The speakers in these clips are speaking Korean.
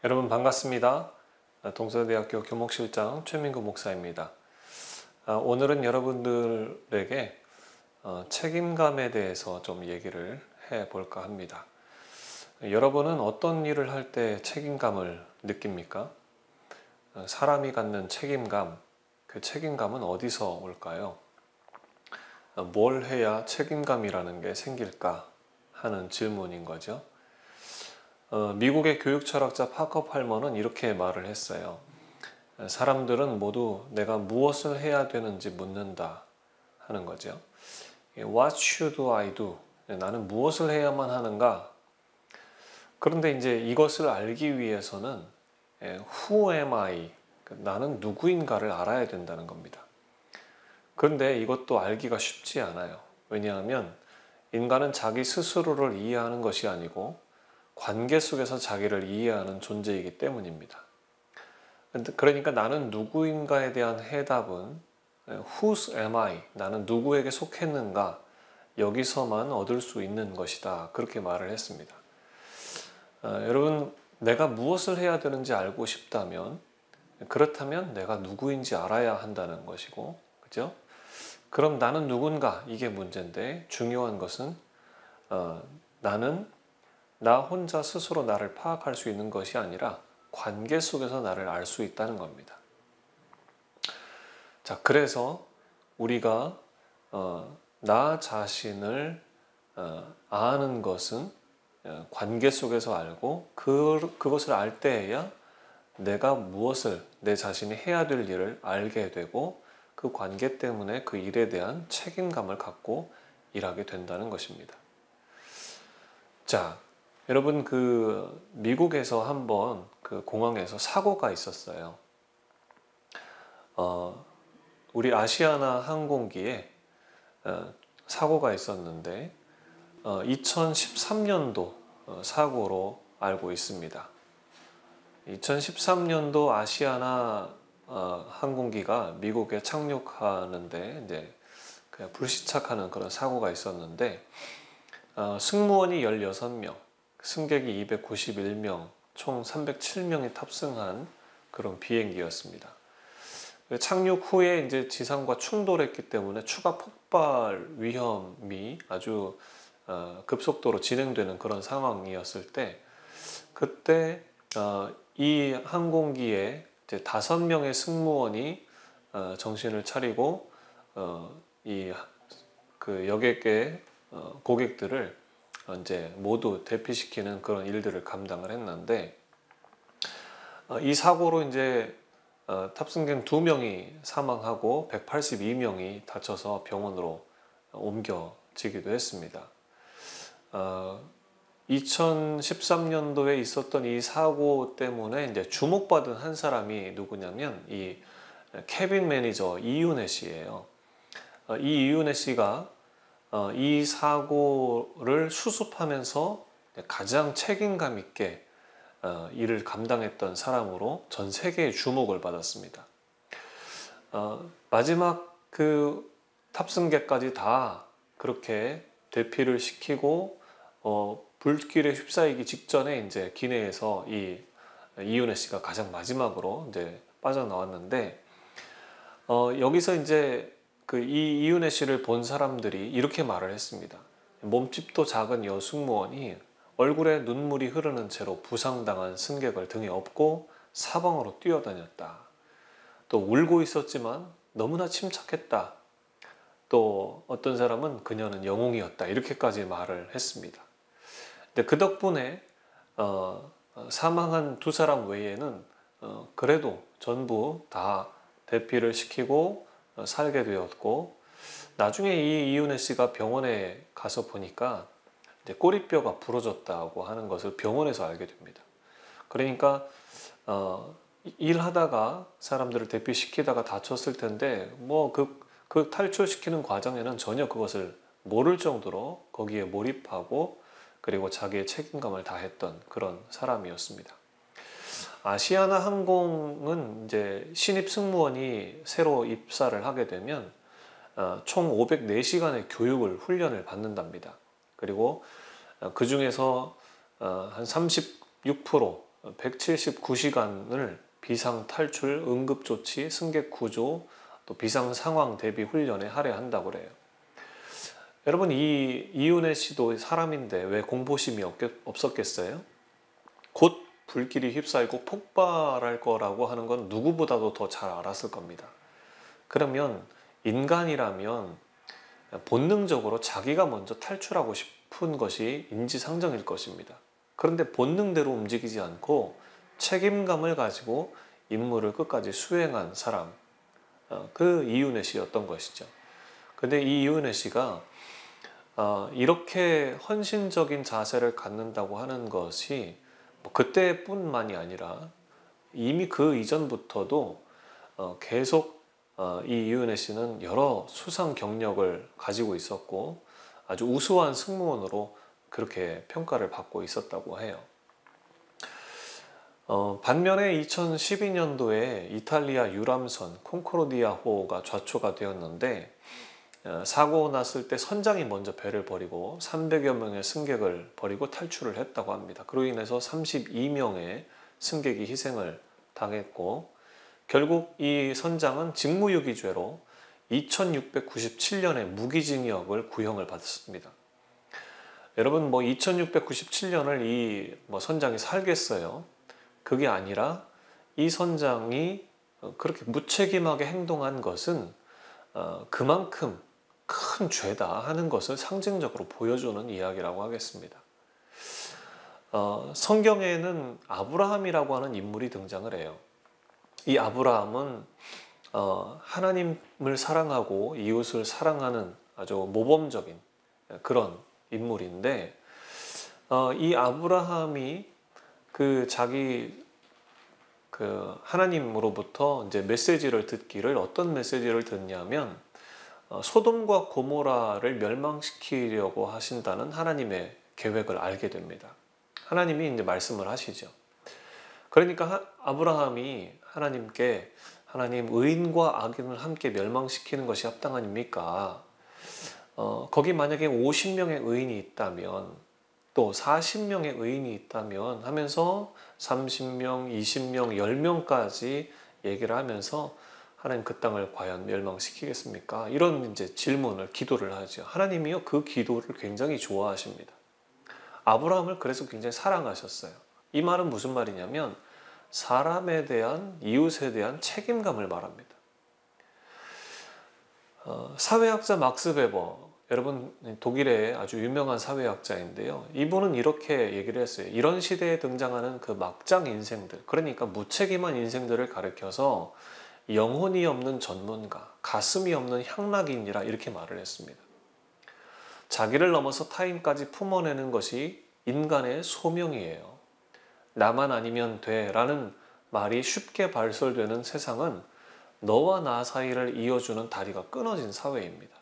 여러분 반갑습니다. 동서대학교 교목실장 최민구 목사입니다. 오늘은 여러분들에게 책임감에 대해서 좀 얘기를 해볼까 합니다. 여러분은 어떤 일을 할 때 책임감을 느낍니까? 사람이 갖는 책임감, 그 책임감은 어디서 올까요? 뭘 해야 책임감이라는 게 생길까 하는 질문인 거죠. 미국의 교육 철학자 파커 팔머는 이렇게 말을 했어요. 사람들은 모두 내가 무엇을 해야 되는지 묻는다 하는 거죠. What should I do? 나는 무엇을 해야만 하는가? 그런데 이제 이것을 알기 위해서는 Who am I? 나는 누구인가를 알아야 된다는 겁니다. 그런데 이것도 알기가 쉽지 않아요. 왜냐하면 인간은 자기 스스로를 이해하는 것이 아니고 관계 속에서 자기를 이해하는 존재이기 때문입니다. 그러니까 나는 누구인가에 대한 해답은 Whose am I? 나는 누구에게 속했는가? 여기서만 얻을 수 있는 것이다. 그렇게 말을 했습니다. 여러분, 내가 무엇을 해야 되는지 알고 싶다면, 그렇다면 내가 누구인지 알아야 한다는 것이고, 그죠? 그럼 나는 누군가? 이게 문제인데, 중요한 것은 나는 나 혼자 스스로 나를 파악할 수 있는 것이 아니라 관계 속에서 나를 알 수 있다는 겁니다. 자, 그래서 우리가 나 자신을 아는 것은 관계 속에서 알고 그것을 알 때에야 내가 무엇을 내 자신이 해야 될 일을 알게 되고 그 관계 때문에 그 일에 대한 책임감을 갖고 일하게 된다는 것입니다. 자, 여러분 미국에서 한번 그 공항에서 사고가 있었어요. 우리 아시아나 항공기에 사고가 있었는데 2013년도 사고로 알고 있습니다. 2013년도 아시아나 항공기가 미국에 착륙하는데 이제 그냥 불시착하는 그런 사고가 있었는데 승무원이 16명, 승객이 291명, 총 307명이 탑승한 그런 비행기였습니다. 착륙 후에 이제 지상과 충돌했기 때문에 추가 폭발 위험이 아주 급속도로 진행되는 그런 상황이었을 때, 그때 이 항공기에 이제 5명의 승무원이 정신을 차리고 그 여객의 고객들을 이제 모두 대피시키는 그런 일들을 감당을 했는데, 이 사고로 이제 탑승객 2명이 사망하고 182명이 다쳐서 병원으로 옮겨지기도 했습니다. 2013년도에 있었던 이 사고 때문에 이제 주목받은 한 사람이 누구냐면 이 캐빈 매니저 이윤혜 씨예요. 이 이윤혜 씨가 이 사고를 수습하면서 가장 책임감 있게 일을 감당했던 사람으로 전 세계의 주목을 받았습니다. 마지막 그 탑승객까지 다 그렇게 대피를 시키고 불길에 휩싸이기 직전에 이제 기내에서 이 이윤혜 씨가 가장 마지막으로 이제 빠져나왔는데 여기서 이제 이 이윤혜 씨를 본 사람들이 이렇게 말을 했습니다. 몸집도 작은 여 승무원이 얼굴에 눈물이 흐르는 채로 부상당한 승객을 등에 업고 사방으로 뛰어다녔다. 또 울고 있었지만 너무나 침착했다. 또 어떤 사람은 그녀는 영웅이었다. 이렇게까지 말을 했습니다. 근데 그 덕분에 사망한 2사람 외에는 그래도 전부 다 대피를 시키고 살게 되었고, 나중에 이 이윤혜 씨가 병원에 가서 보니까 이제 꼬리뼈가 부러졌다고 하는 것을 병원에서 알게 됩니다. 그러니까 일하다가 사람들을 대피시키다가 다쳤을 텐데 뭐 그 탈출시키는 과정에는 전혀 그것을 모를 정도로 거기에 몰입하고 그리고 자기의 책임감을 다했던 그런 사람이었습니다. 아시아나 항공은 이제 신입 승무원이 새로 입사를 하게 되면 총 504시간의 훈련을 받는답니다. 그리고 그 중에서 한 36% 179시간을 비상 탈출, 응급조치, 승객 구조, 또 비상 상황 대비 훈련에 할애한다고 그래요. 여러분, 이 이윤혜 씨도 사람인데 왜 공포심이 없었겠어요? 곧 불길이 휩싸이고 폭발할 거라고 하는 건 누구보다도 더 잘 알았을 겁니다. 그러면 인간이라면 본능적으로 자기가 먼저 탈출하고 싶은 것이 인지상정일 것입니다. 그런데 본능대로 움직이지 않고 책임감을 가지고 임무를 끝까지 수행한 사람, 그 이윤혜 씨였던 것이죠. 근데 이 이윤혜 씨가 이렇게 헌신적인 자세를 갖는다고 하는 것이 그때뿐만이 아니라 이미 그 이전부터도 계속 이 이윤혜 씨는 여러 수상 경력을 가지고 있었고 아주 우수한 승무원으로 그렇게 평가를 받고 있었다고 해요. 반면에 2012년도에 이탈리아 유람선 콩코르디아호가 좌초가 되었는데 사고 났을 때 선장이 먼저 배를 버리고 300여 명의 승객을 버리고 탈출을 했다고 합니다. 그로 인해서 32명의 승객이 희생을 당했고 결국 이 선장은 직무유기죄로 2697년에 무기징역을 구형을 받았습니다. 여러분, 2697년을 이 선장이 살겠어요? 그게 아니라 이 선장이 그렇게 무책임하게 행동한 것은 그만큼 큰 죄다 하는 것을 상징적으로 보여주는 이야기라고 하겠습니다. 성경에는 아브라함이라고 하는 인물이 등장을 해요. 이 아브라함은 하나님을 사랑하고 이웃을 사랑하는 아주 모범적인 그런 인물인데 이 아브라함이 자기 하나님으로부터 이제 메시지를 듣기를 어떤 메시지를 듣냐면 소돔과 고모라를 멸망시키려고 하신다는 하나님의 계획을 알게 됩니다. 하나님이 이제 말씀을 하시죠. 그러니까 아브라함이 하나님께 하나님 의인과 악인을 함께 멸망시키는 것이 합당하니까 거기 만약에 50명의 의인이 있다면 또 40명의 의인이 있다면 하면서 30명, 20명, 10명까지 얘기를 하면서 하나님 그 땅을 과연 멸망시키겠습니까? 이런 이제 질문을, 기도를 하죠. 하나님이요, 그 기도를 굉장히 좋아하십니다. 아브라함을 그래서 굉장히 사랑하셨어요. 이 말은 무슨 말이냐면 사람에 대한, 이웃에 대한 책임감을 말합니다. 사회학자 막스 베버, 여러분 독일의 아주 유명한 사회학자인데요. 이분은 이렇게 얘기를 했어요. 이런 시대에 등장하는 그 막장 인생들, 그러니까 무책임한 인생들을 가리켜서 영혼이 없는 전문가, 가슴이 없는 향락인이라 이렇게 말을 했습니다. 자기를 넘어서 타인까지 품어내는 것이 인간의 소명이에요. 나만 아니면 돼 라는 말이 쉽게 발설되는 세상은 너와 나 사이를 이어주는 다리가 끊어진 사회입니다.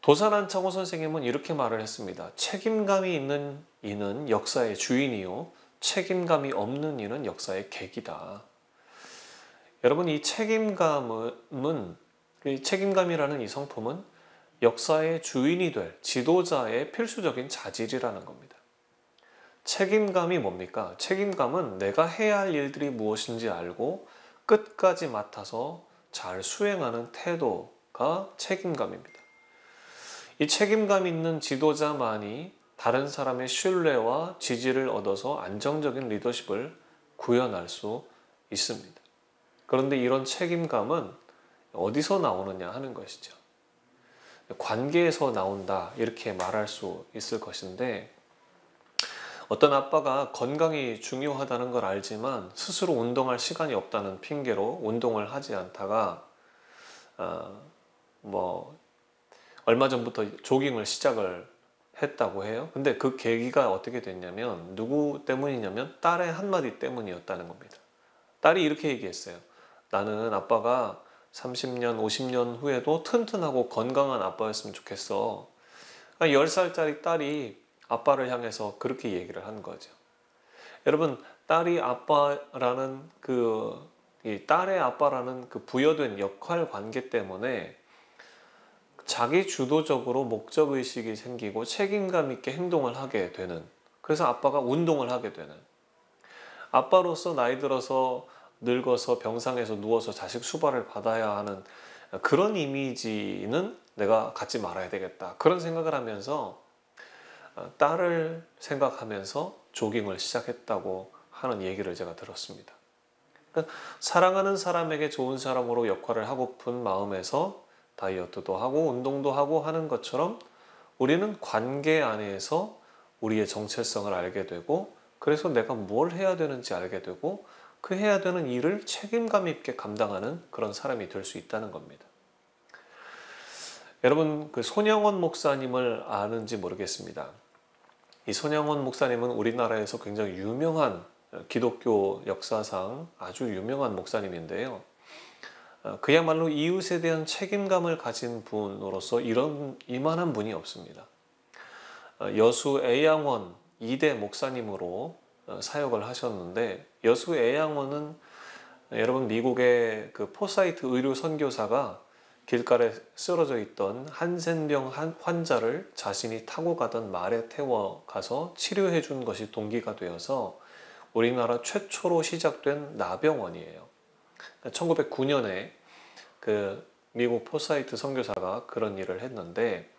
도산한 창호 선생님은 이렇게 말을 했습니다. 책임감이 있는 이는 역사의 주인이요, 책임감이 없는 이는 역사의 객이다. 여러분, 이 책임감이라는 이 성품은 역사의 주인이 될 지도자의 필수적인 자질이라는 겁니다. 책임감이 뭡니까? 책임감은 내가 해야 할 일들이 무엇인지 알고 끝까지 맡아서 잘 수행하는 태도가 책임감입니다. 이 책임감 있는 지도자만이 다른 사람의 신뢰와 지지를 얻어서 안정적인 리더십을 구현할 수 있습니다. 그런데 이런 책임감은 어디서 나오느냐 하는 것이죠. 관계에서 나온다 이렇게 말할 수 있을 것인데, 어떤 아빠가 건강이 중요하다는 걸 알지만 스스로 운동할 시간이 없다는 핑계로 운동을 하지 않다가 얼마 전부터 조깅을 시작을 했다고 해요. 근데 그 계기가 어떻게 됐냐면, 누구 때문이냐면 딸의 한마디 때문이었다는 겁니다. 딸이 이렇게 얘기했어요. 나는 아빠가 30년, 50년 후에도 튼튼하고 건강한 아빠였으면 좋겠어. 10살짜리 딸이 아빠를 향해서 그렇게 얘기를 한 거죠. 여러분, 딸이 아빠라는 이 딸의 아빠라는 그 부여된 역할 관계 때문에 자기 주도적으로 목적의식이 생기고 책임감 있게 행동을 하게 되는, 그래서 아빠가 운동을 하게 되는, 아빠로서 나이 들어서 늙어서 병상에서 누워서 자식 수발을 받아야 하는 그런 이미지는 내가 갖지 말아야 되겠다. 그런 생각을 하면서 딸을 생각하면서 조깅을 시작했다고 하는 얘기를 제가 들었습니다. 그러니까 사랑하는 사람에게 좋은 사람으로 역할을 하고픈 마음에서 다이어트도 하고 운동도 하고 하는 것처럼 우리는 관계 안에서 우리의 정체성을 알게 되고 그래서 내가 뭘 해야 되는지 알게 되고 그 해야 되는 일을 책임감 있게 감당하는 그런 사람이 될 수 있다는 겁니다. 여러분, 그 손영원 목사님을 아는지 모르겠습니다. 이 손영원 목사님은 우리나라에서 굉장히 유명한 기독교 역사상 아주 유명한 목사님인데요. 그야말로 이웃에 대한 책임감을 가진 분으로서 이만한 분이 없습니다. 여수 애양원 2대 목사님으로 사역을 하셨는데, 여수 애양원은 여러분 미국의 그 포사이트 의료 선교사가 길가에 쓰러져 있던 한센병 환자를 자신이 타고 가던 말에 태워 가서 치료해 준 것이 동기가 되어서 우리나라 최초로 시작된 나병원이에요. 1909년에 그 미국 포사이트 선교사가 그런 일을 했는데,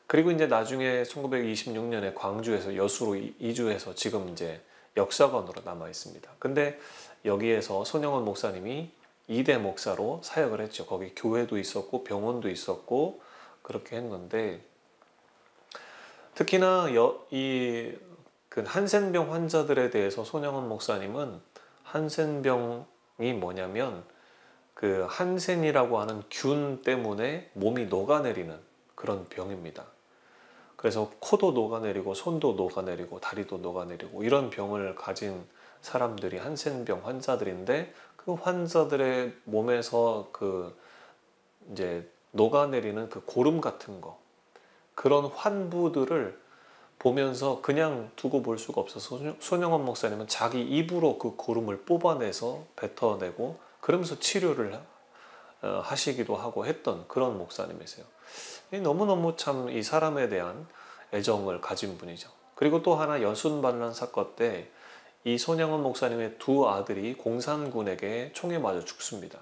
그리고 이제 나중에 1926년에 광주에서 여수로 이주해서 지금 이제 역사관으로 남아 있습니다. 근데 여기에서 손영원 목사님이 2대 목사로 사역을 했죠. 거기 교회도 있었고 병원도 있었고 그렇게 했는데, 특히나 그 한센병 환자들에 대해서 손영원 목사님은, 한센병이 뭐냐면 그 한센이라고 하는 균 때문에 몸이 녹아내리는 그런 병입니다. 그래서 코도 녹아내리고 손도 녹아내리고 다리도 녹아내리고 이런 병을 가진 사람들이 한센병 환자들인데, 그 환자들의 몸에서 그 이제 녹아내리는 그 고름 같은 거, 그런 환부들을 보면서 그냥 두고 볼 수가 없어서 손영원 목사님은 자기 입으로 그 고름을 뽑아내서 뱉어내고 그러면서 치료를 하시기도 하고 했던 그런 목사님이세요. 너무너무 참 이 사람에 대한 애정을 가진 분이죠. 그리고 또 하나, 여순반란 사건 때 이 손영원 목사님의 두 아들이 공산군에게 총에 맞아 죽습니다.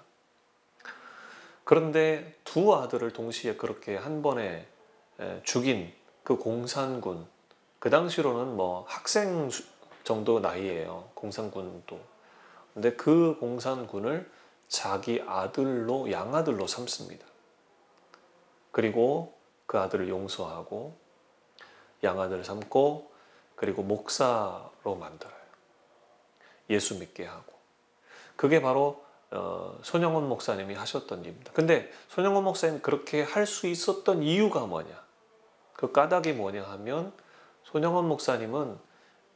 그런데 두 아들을 동시에 그렇게 한 번에 죽인 그 공산군, 그 당시로는 뭐 학생 정도 나이예요, 공산군도. 근데 그 공산군을 자기 아들로, 양아들로 삼습니다. 그리고 그 아들을 용서하고 양아들을 삼고 그리고 목사로 만들어요. 예수 믿게 하고. 그게 바로 손영원 목사님이 하셨던 일입니다. 근데 손영원 목사님이 그렇게 할 수 있었던 이유가 뭐냐? 그 까닭이 뭐냐 하면, 손영원 목사님은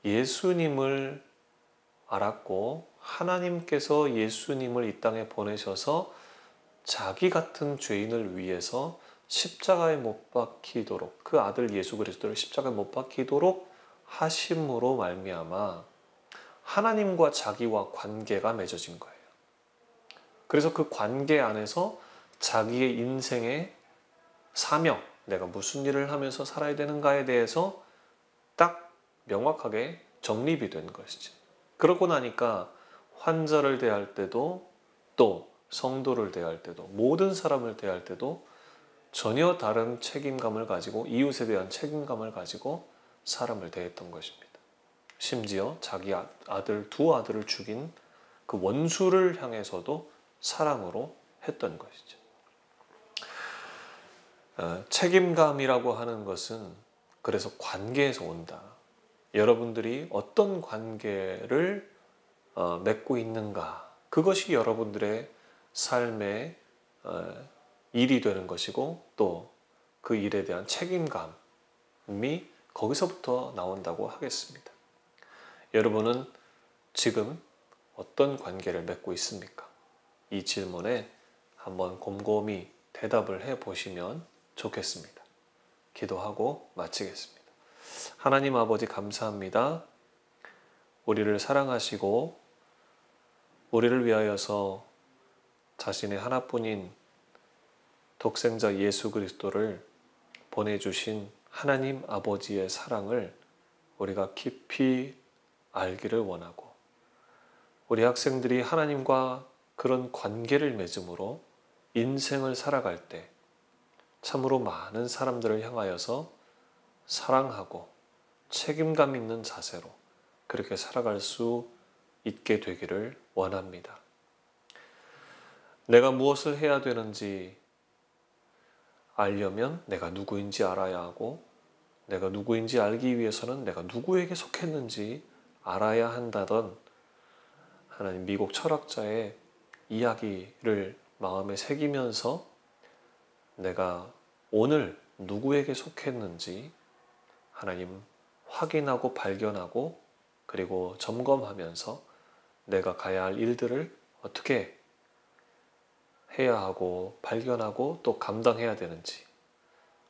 예수님을 알았고 하나님께서 예수님을 이 땅에 보내셔서 자기 같은 죄인을 위해서 십자가에 못 박히도록, 그 아들 예수 그리스도를 십자가에 못 박히도록 하심으로 말미암아 하나님과 자기와 관계가 맺어진 거예요. 그래서 그 관계 안에서 자기의 인생의 사명, 내가 무슨 일을 하면서 살아야 되는가에 대해서 딱 명확하게 정립이 된 것이지. 그러고 나니까 환자를 대할 때도, 또 성도를 대할 때도, 모든 사람을 대할 때도 전혀 다른 책임감을 가지고, 이웃에 대한 책임감을 가지고 사람을 대했던 것입니다. 심지어 자기 두 아들을 죽인 그 원수를 향해서도 사랑으로 했던 것이죠. 책임감이라고 하는 것은 그래서 관계에서 온다. 여러분들이 어떤 관계를 맺고 있는가, 그것이 여러분들의 삶의 일이 되는 것이고, 또 그 일에 대한 책임감이 거기서부터 나온다고 하겠습니다. 여러분은 지금 어떤 관계를 맺고 있습니까? 이 질문에 한번 곰곰이 대답을 해 보시면 좋겠습니다. 기도하고 마치겠습니다. 하나님 아버지, 감사합니다. 우리를 사랑하시고 우리를 위하여서 자신의 하나뿐인 독생자 예수 그리스도를 보내주신 하나님 아버지의 사랑을 우리가 깊이 알기를 원하고, 우리 학생들이 하나님과 그런 관계를 맺음으로 인생을 살아갈 때 참으로 많은 사람들을 향하여서 사랑하고 책임감 있는 자세로 그렇게 살아갈 수 있게 되기를 원합니다. 내가 무엇을 해야 되는지 알려면 내가 누구인지 알아야 하고, 내가 누구인지 알기 위해서는 내가 누구에게 속했는지 알아야 한다던 하나님 미국 철학자의 이야기를 마음에 새기면서 내가 오늘 누구에게 속했는지 하나님 확인하고 발견하고 그리고 점검하면서 내가 가야 할 일들을 어떻게 해야 하고 발견하고 또 감당해야 되는지,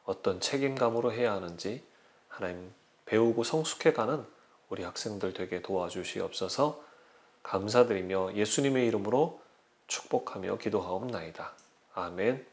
어떤 책임감으로 해야 하는지 하나님 배우고 성숙해가는 우리 학생들 되게 도와주시옵소서. 감사드리며 예수님의 이름으로 축복하며 기도하옵나이다. 아멘.